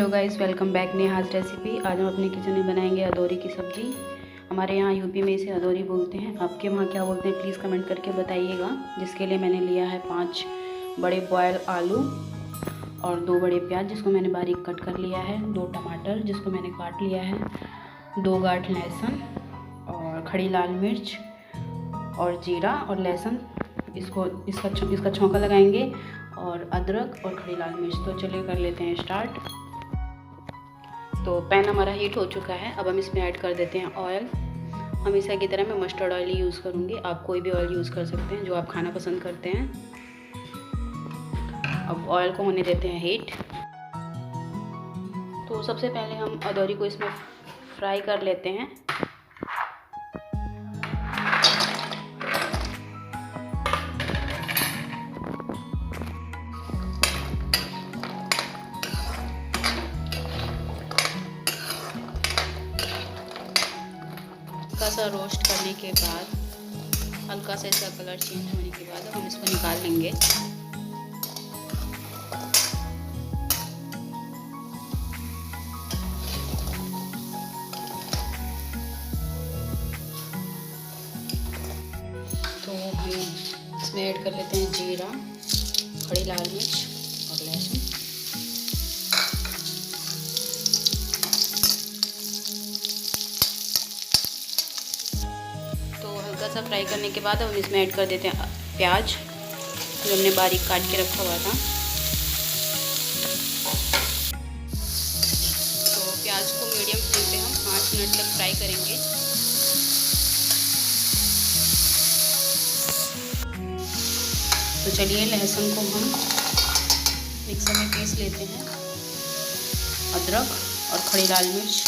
Hello guys, welcome back Neha's recipe. आज हम अपने किचन में बनाएंगे अदौरी की सब्ज़ी। हमारे यहाँ यूपी में इसे अदौरी बोलते हैं। आपके वहाँ क्या बोलते हैं प्लीज़ कमेंट करके बताइएगा। जिसके लिए मैंने लिया है 5 बड़े बॉयल आलू और 2 बड़े प्याज जिसको मैंने बारीक कट कर लिया है, 2 टमाटर जिसको मैंने काट लिया है, 2 गांठ लहसुन और खड़ी लाल मिर्च और जीरा और लहसुन। इसका छौंका लगाएंगे और अदरक और खड़ी लाल मिर्च। तो चलिए कर लेते हैं स्टार्ट। तो पैन हमारा हीट हो चुका है। अब हम इसमें ऐड कर देते हैं ऑयल। हमेशा की तरह मैं मस्टर्ड ऑयल ही यूज़ करूँगी, आप कोई भी ऑयल यूज़ कर सकते हैं जो आप खाना पसंद करते हैं। अब ऑयल को होने देते हैं हीट। तो सबसे पहले हम अदौरी को इसमें फ्राई कर लेते हैं। हल्का सा रोस्ट करने के बाद, हल्का सा इसका कलर चेंज होने के बाद हम इसको निकाल लेंगे। तो हम इसमें ऐड कर लेते हैं जीरा, खड़ी लाल मिर्च और लहसुन। तो हल्का सा फ्राई करने के बाद हम इसमें ऐड कर देते हैं प्याज जो हमने बारीक काट के रखा हुआ था। तो प्याज को मीडियम फ्लेम पे हम 5 मिनट तक फ्राई करेंगे। तो चलिए लहसुन को हम मिक्सर में पीस लेते हैं, अदरक और खड़ी लाल मिर्च।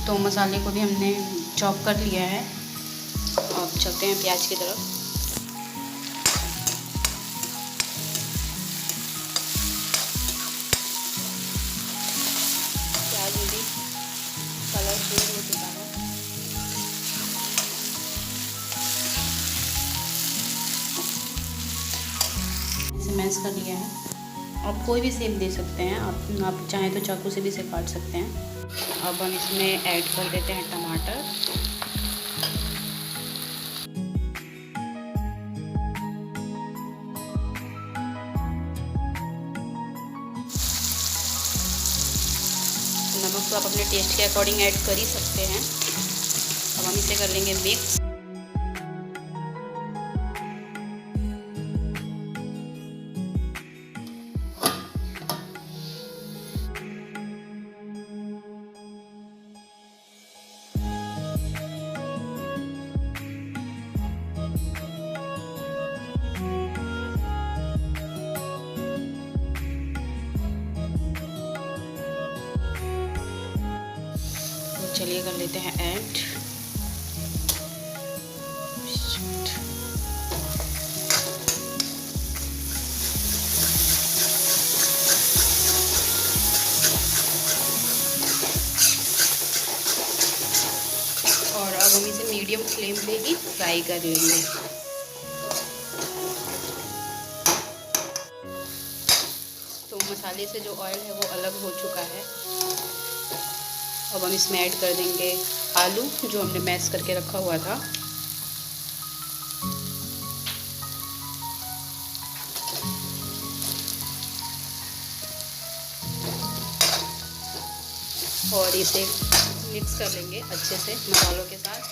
तो मसाले को भी हमने चॉप कर लिया है। अब चलते हैं प्याज की तरफ। प्याज में भी कलर चेंज हो चुका है। इसे मैश कर लिया है। आप कोई भी शेप दे सकते हैं, आप चाहें तो चाकू से भी इसे काट सकते हैं। अब हम इसमें ऐड कर देते हैं टमाटर। नमक तो आप अपने टेस्ट के अकॉर्डिंग ऐड कर ही सकते हैं। अब हम इसे कर लेंगे मिक्स। चलिए कर लेते हैं ऐड। और अब हम इसे मीडियम फ्लेम पे ही फ्राई कर लेंगे। तो मसाले से जो ऑयल है वो अलग हो चुका है। अब हम इसमें ऐड कर देंगे आलू जो हमने मैश करके रखा हुआ था। और इसे मिक्स कर लेंगे अच्छे से मसालों के साथ।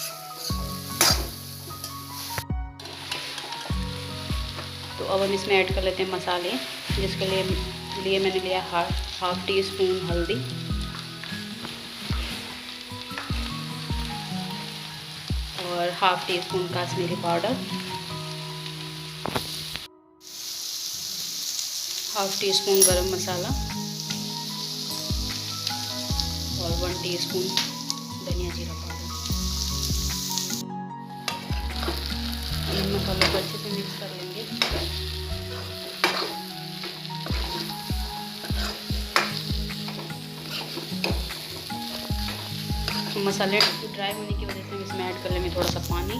तो अब हम इसमें ऐड कर लेते हैं मसाले, जिसके लिए मैंने लिया हाफ टी स्पून हल्दी, और half tea spoon Kashmiri powder, half tea spoon गरम मसाला और 1 टीस्पून धनिया जीरा पाउडर। इन मसालों को अच्छे से मिक्स कर लेंगे। मसाले ड्राई होने की वजह से हम इसमें ऐड कर लेंगे थोड़ा सा पानी।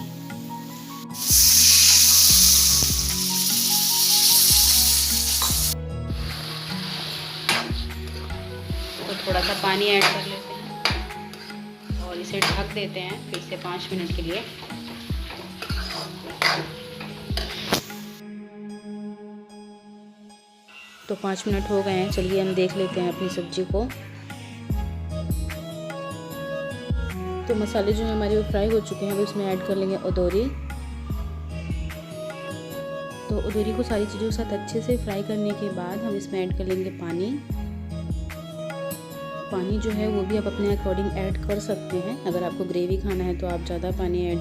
थोड़ा सा पानी ऐड कर लेते हैं और इसे ढक देते हैं फिर से 5 मिनट के लिए। तो 5 मिनट हो गए हैं, चलिए हम देख लेते हैं अपनी सब्जी को। तो मसाले जो हैं हमारे वो फ्राई हो चुके हैं, अब इसमें ऐड कर लेंगे अदौरी। तो अदौरी को सारी चीज़ों के साथ अच्छे से फ्राई करने के बाद हम इसमें ऐड कर लेंगे पानी। पानी जो है वो भी आप अपने अकॉर्डिंग ऐड कर सकते हैं। अगर आपको ग्रेवी खाना है तो आप ज़्यादा पानी ऐड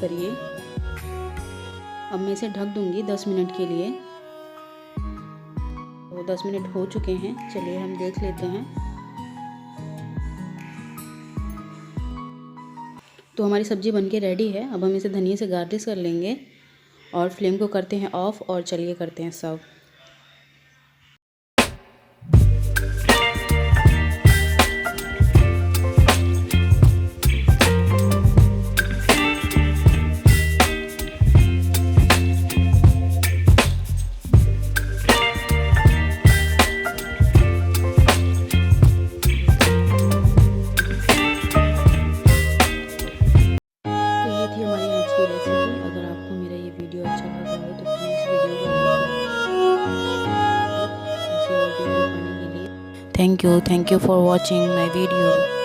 करिए। अब मैं इसे ढक दूंगी 10 मिनट के लिए। तो 10 मिनट हो चुके हैं, चलिए हम देख लेते हैं। तो हमारी सब्ज़ी बनके रेडी है। अब हम इसे धनिया से गार्निश कर लेंगे और फ्लेम को करते हैं ऑफ और चलिए करते हैं सर्व। Thank you for watching my video.